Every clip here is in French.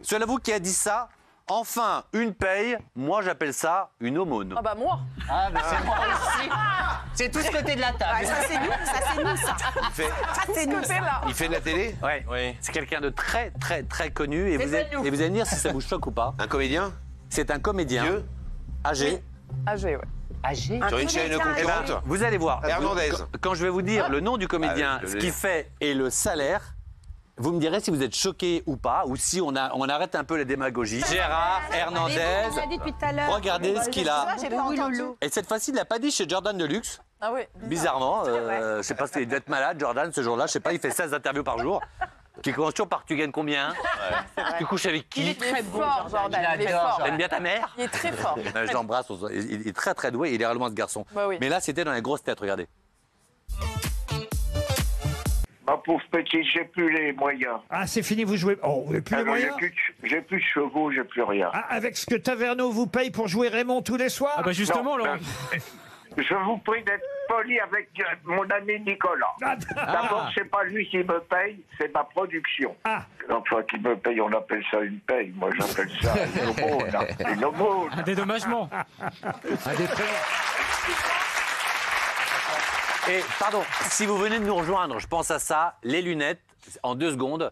Celui vous qui a dit ça, enfin une paye, moi j'appelle ça une aumône. Ah bah moi. Ah bah c'est moi aussi. C'est tout ce côté de la table. Ouais, ça c'est nous, ça. Il fait de la télé? Ouais. Oui. C'est quelqu'un de très très très connu et C'est vous, pas nous. et vous allez me dire si ça vous choque ou pas. Un comédien? C'est un comédien Vieux? âgé. Âgé, ouais. Âgé. Sur une chaîne comédien, concurrente? Vous allez voir. Hernandez. Quand je vais vous dire le nom du comédien, Ah, je ce veux qu'il dire. fait et le salaire, vous me direz si vous êtes choqué ou pas, ou si on arrête un peu la démagogie. Gérard Hernandez, On l'a dit depuis tout à l'heure. regardez ce qu'il a. J'ai pas entendu. Et cette fois-ci, il l'a pas dit chez Jordan Deluxe. Ah oui. Bizarrement, je sais pas s'il devait être malade, Jordan, ce jour-là. Je sais pas, il fait 16 interviews par jour. Qui commence toujours par tu gagnes combien? Tu couches avec qui? Il est très fort, Jordan. Il est adore, fort. T'aimes bien ta mère? Il est très fort. Je l'embrasse, il est très très doué, il est réellement ce garçon. Bah oui. Mais là, c'était dans les grosses têtes, regardez. Ma pauvre petite, j'ai plus les moyens. Ah, c'est fini, vous jouez. Oh, vous n'avez plus les Alors, moyens. j'ai plus de chevaux, j'ai plus rien. Ah, avec ce que Taverneau vous paye pour jouer Raymond tous les soirs. Ah bah justement, Non, Laurent. Je vous prie d'être poli avec mon ami Nicolas. D'abord, c'est pas lui qui me paye, c'est ma production. Ah. Enfin, qui me paye, on appelle ça une paye. Moi, j'appelle ça une aumône. Une aumône. Un dédommagement. Et pardon, si vous venez de nous rejoindre, je pense à ça, les lunettes, en 2 secondes.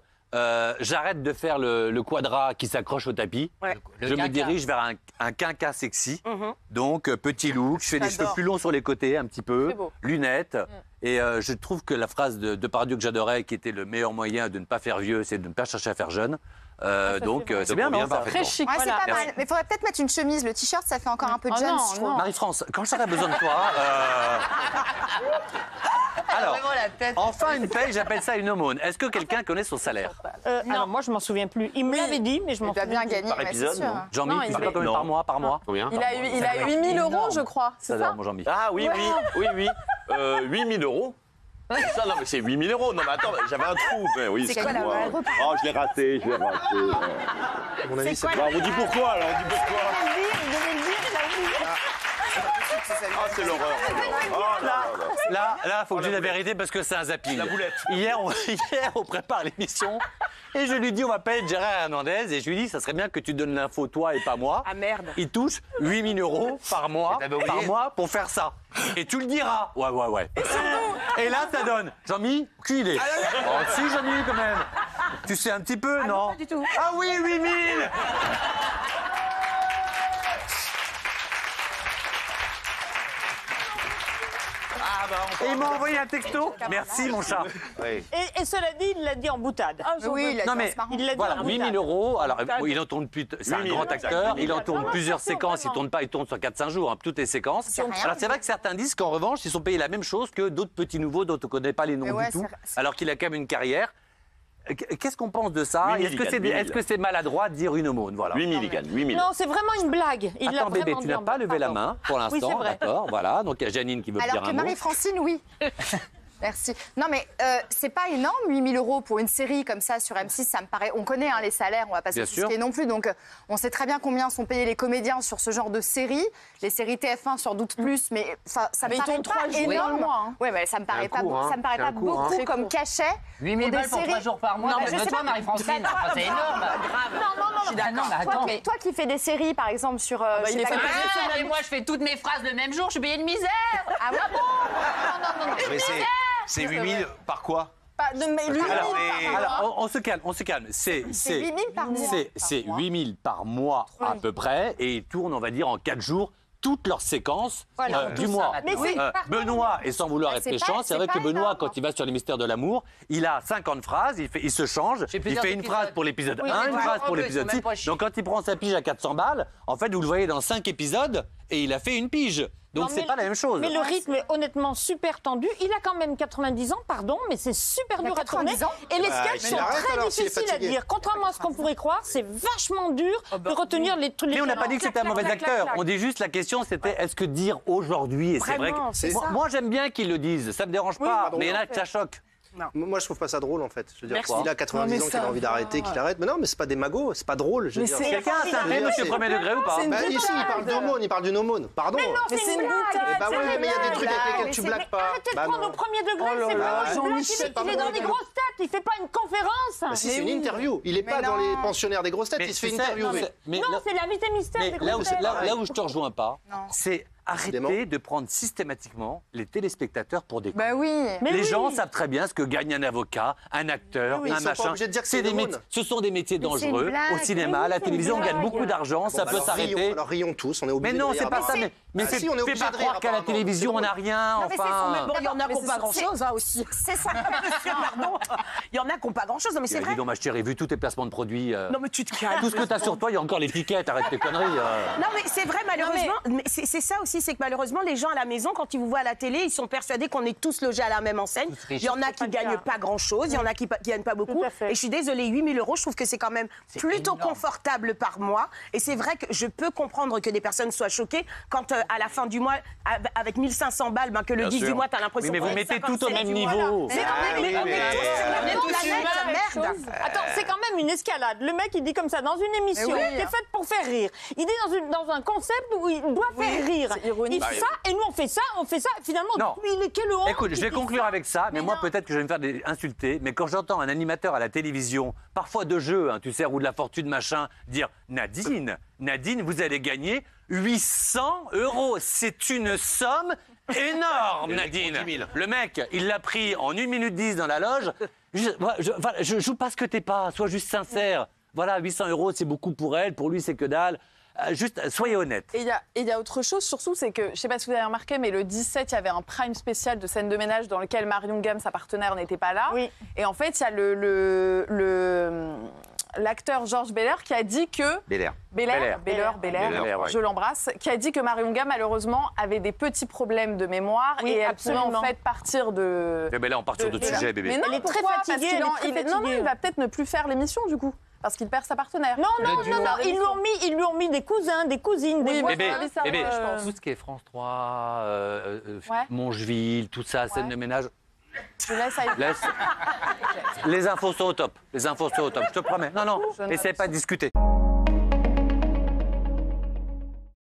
J'arrête de faire le quadra qui s'accroche au tapis. Ouais. Je me quinquas. dirige vers un quinquas sexy. Donc, petit look, je fais des cheveux plus longs sur les côtés, un petit peu, C'est beau. lunettes. Et je trouve que la phrase de Depardieu que j'adorais, qui était le meilleur moyen de ne pas faire vieux, c'est de ne pas chercher à faire jeune. Donc, c'est bien, non, ça Très chic. Ouais, c'est voilà. pas mal. Mais il faudrait peut-être mettre une chemise. Le t-shirt, ça fait encore un peu Oh jeune, non, je trouve. non. Marie-France, quand j'aurai besoin de toi... Alors, Vraiment la tête. enfin une paye, j'appelle ça une aumône. Est-ce que quelqu'un connaît son salaire? Alors moi, je m'en souviens plus. Il me l'avait dit, mais je m'en Il doit souviens bien gagner, Par ouais, c'est épisode, sûr. non? Jean-Mi, Non, tu il sais pas est- combien par mois, Combien? Il a 8 000 euros, je crois. C'est Ça va, ça? mon Jean-Mi. Ah oui, oui. 8 000 euros? Ça, non, mais c'est 8 000 euros. Non, mais attends, j'avais un trou. Mais oui, C'est quoi la excuse-moi. vraie Oh, je l'ai raté. Mon avis, c'est Bah, on dit pourquoi, alors, on dit pourquoi. Ah, c'est l'horreur. Oh là là. Là, faut que je dise la vérité parce que c'est un zapping. La boulette. Hier, on prépare l'émission et je lui dis, on m'appelle Gérard Hernandez et je lui dis, ça serait bien que tu donnes l'info toi et pas moi. Ah merde. Il touche 8 000 euros par mois, Et t'avais oublié pour faire ça. Et tu le diras. Ouais. Et là, ça donne. Jean-Mi, aucune idée. Oh, si, Jean-Mi, quand même. Tu sais un petit peu, non? Pas du tout. Ah oui, 8 000. Et il m'a envoyé un texto. Merci, mon chat. Et cela dit, il l'a dit en boutade. Oui, il a Non, dit, mais c'est marrant. Il l'a dit voilà, en 8 000 boutade. euros. Alors, il en tourne plus. C'est un 8 000, grand acteur. Il en tourne Non, plusieurs attention, séquences. Il vraiment. tourne pas, il tourne sur 4-5 jours. Hein, toutes les séquences. C'est rien. Alors, c'est vrai que certains disent qu'en revanche, ils sont payés la même chose que d'autres petits nouveaux dont on ne connaît pas les noms Mais ouais, du tout. c'est- Alors qu'il a quand même une carrière. Qu'est-ce qu'on pense de ça? 8 000, Est-ce que c'est il gagne, 8 000. maladroit de dire une aumône? Voilà. 8 000, il gagne. 8 000. Non, c'est vraiment une blague. Il l'a Attends, bébé, vraiment tu dit n'as en pas levé la pardon. main pour Oui, c'est l'instant. vrai. D'accord, voilà. Donc, il y a Janine qui veut Alors dire que un mot. Marie-Francine, oui. Merci. Non, mais c'est pas énorme, 8 000 euros pour une série comme ça sur M6, ça me paraît. On connaît les salaires, on va pas Bien s'offusquer sûr. non plus. Donc, on sait très bien combien sont payés les comédiens sur ce genre de série. Les séries TF1 sur Doute Plus, mais ça me Mais ils paraît tournent 3 pas jours dans énorme. le mois, hein. Ouais, mais ça me paraît pas, cours, hein. ça me paraît C'est pas un cours, beaucoup hein. comme cachet. 8 000 Pour des balles pour 3 séries. jours par mois. Non, mais mais je sais toi, pas. Marie-Francine, enfin, c'est énorme. Non, Non, mais attends. mais toi qui fais des séries, par exemple, sur. je il sais est pas fait quoi. pas- Ah, et moi, je fais toutes mes phrases le même jour, je suis payée de misère. Ah ouais, bon. Non. Mais c'est 8 000 par quoi? Pas de mais lui, Alors, Alors, on se calme. C'est 8 000 par mois. C'est 8 000 par mois à peu près, et ils tournent, on va dire, en 4 jours toutes leurs séquences Voilà, du tout mois. ça, Mais c'est Benoît, et sans vouloir Bah, être c'est méchant, pas- c'est vrai c'est que pas Benoît, énorme. quand il va sur les mystères de l'amour, il a 50 phrases, il se change, J'ai il plusieurs fait une épisodes. phrase pour l'épisode Oui, 1, mais une ouais, phrase en pour plus, l'épisode ils sont même 6. pas chiés. Donc quand il prend sa pige à 400 balles, en fait, vous le voyez dans 5 épisodes, et il a fait une pige. Donc Non, c'est mais- pas la même chose. Mais le rythme est honnêtement super tendu. Il a quand même 90 ans, pardon, mais c'est super Il a dur à tourner. 90 ans. Et les Bah, sketchs mais sont arrête très alors, s'il est difficiles à fatigué. dire. Contrairement à ce qu'on pourrait croire, c'est vachement dur de retenir les trucs. Mais on n'a pas dit que c'était un mauvais acteur. On dit dit juste la question, c'était est-ce que dire aujourd'hui, et c'est vrai Vraiment, que c'est ça. moi j'aime bien qu'ils le disent, ça me dérange pas, mais il y en a que ça choque. Moi, je trouve pas ça drôle, en fait. Je veux dire, Merci. s'il a 90 ans, qu'il a envie d'arrêter, qu'il arrête. Mais non, mais c'est pas des magots, c'est pas drôle. Je veux dire. Quelqu'un a synthé, monsieur premier degré ou pas? C'est une Bah, ici, il parle d'aumône, il parle d'une aumône. Pardon. Mais c'est une boutade. Bah ouais, mais il y a des trucs avec lesquels tu Mais blagues pas. Arrêtez de Bah prendre non. au premier degré, Oh là c'est là, pas une blague, Jean-Michel, il est dans des grosses têtes, il fait pas une conférence. Bah si, c'est une interview. Il est pas dans les pensionnaires des grosses têtes, il se fait interviewer. Mais Non, c'est l'invité mystère mais des là où, grosses têtes. là où je te rejoins pas, Non. c'est arrêter de prendre systématiquement les téléspectateurs pour des cons. Bah oui. Mais les oui. gens savent très bien ce que gagne un avocat, un acteur, Oui, ils un sont pas machin. obligés de dire que C'est c'est des une métiers- aumône. ce sont des métiers Mais c'est une dangereux. blague. Au cinéma, Mais à la oui, c'est télévision, on une gagne blague. beaucoup d'argent, ça Bon, peut alors, s'arrêter. alors rions tous, on est obligé Mais de non, rire c'est pas ça. apparemment. Mais Ah fais si, on est fais obligé pas de rire croire qu'à la apparemment, télévision, c'est on n'a rien. Non, mais c'est son Enfin. même- Bon, il y en a qui Mais n'ont c'est pas son- grand-chose aussi. C'est son... Pardon. Il y en a qui n'ont pas grand-chose, mais c'est vrai. Dis donc, ma chérie, vu tous tes placements de produits, Non, mais tu te calmes. tout ce que tu as sur toi, il y a encore l'étiquette, arrête tes conneries. Non, mais c'est vrai, malheureusement. Mais c'est ça aussi, c'est que malheureusement, les gens à la maison, quand ils vous voient à la télé, ils sont persuadés qu'on est tous logés à la même enseigne. Il y en a qui gagnent pas grand-chose, il y en a qui gagnent pas beaucoup. Tout à fait. Et je suis désolée, 8 000 euros, je trouve que c'est quand même plutôt confortable par mois. Et c'est vrai que je peux comprendre que des personnes soient choquées quand, à la fin du mois, avec 1 500 balles, que le Bien 10 du sûr. mois, t'as l'impression Oui, mais vous qu'on est mettez 57. tout au même niveau. Mais Ah oui, mais- on est tous sur la même merde. Attends, c'est quand même une escalade. Le mec, il dit comme ça dans une émission Mais oui. qui est faite pour faire rire. Il dit dans un concept où il doit faire rire. c'est ironique. Il fait ça et nous on fait ça. Finalement, Non. il est quelle honte. Écoute, je vais qu'il dise conclure ça. avec ça, mais moi peut-être que je vais me faire insulter, mais quand j'entends un animateur à la télévision, parfois de jeu, tu sais, ou de la fortune machin, dire Nadine, vous allez gagner 800 euros. C'est une somme énorme, Nadine. Le mec, il l'a pris en 1 minute 10 dans la loge. Je joue pas ce que t'es pas, sois juste sincère. Voilà, 800 euros, c'est beaucoup pour elle, pour lui, c'est que dalle. Juste, soyez honnête. Et il y a autre chose, surtout, c'est que, je sais pas si vous avez remarqué, mais le 17, il y avait un prime spécial de scène de ménage dans lequel Marion Gamme, sa partenaire, n'était pas là. Oui. Et en fait, il y a l'acteur Georges Belair qui a dit que... Belair. Belair, ouais. je l'embrasse, qui a dit que Marion Gamme, malheureusement, avait des petits problèmes de mémoire Oui, et elle absolument. pouvait en fait partir de... Eh ben là, on part sur d'autres sujets, bébé. Mais non, Elle est très pourquoi fatiguée, Parce qu'il elle est en- très il est- non, fatiguée. il va peut-être ne plus faire l'émission, du coup, parce qu'il perd sa partenaire. Non, ils lui ont mis des cousins, des cousines, des Oui, voisins. Bébé, ça, bébé, je pense. tout ce qui est France 3, Ouais. Mongeville, tout ça, scène Ouais. de ménage, Je laisse à... laisse. Les infos sont au top. Les infos sont au top, je te promets. Non, Je note. essaie pas de discuter.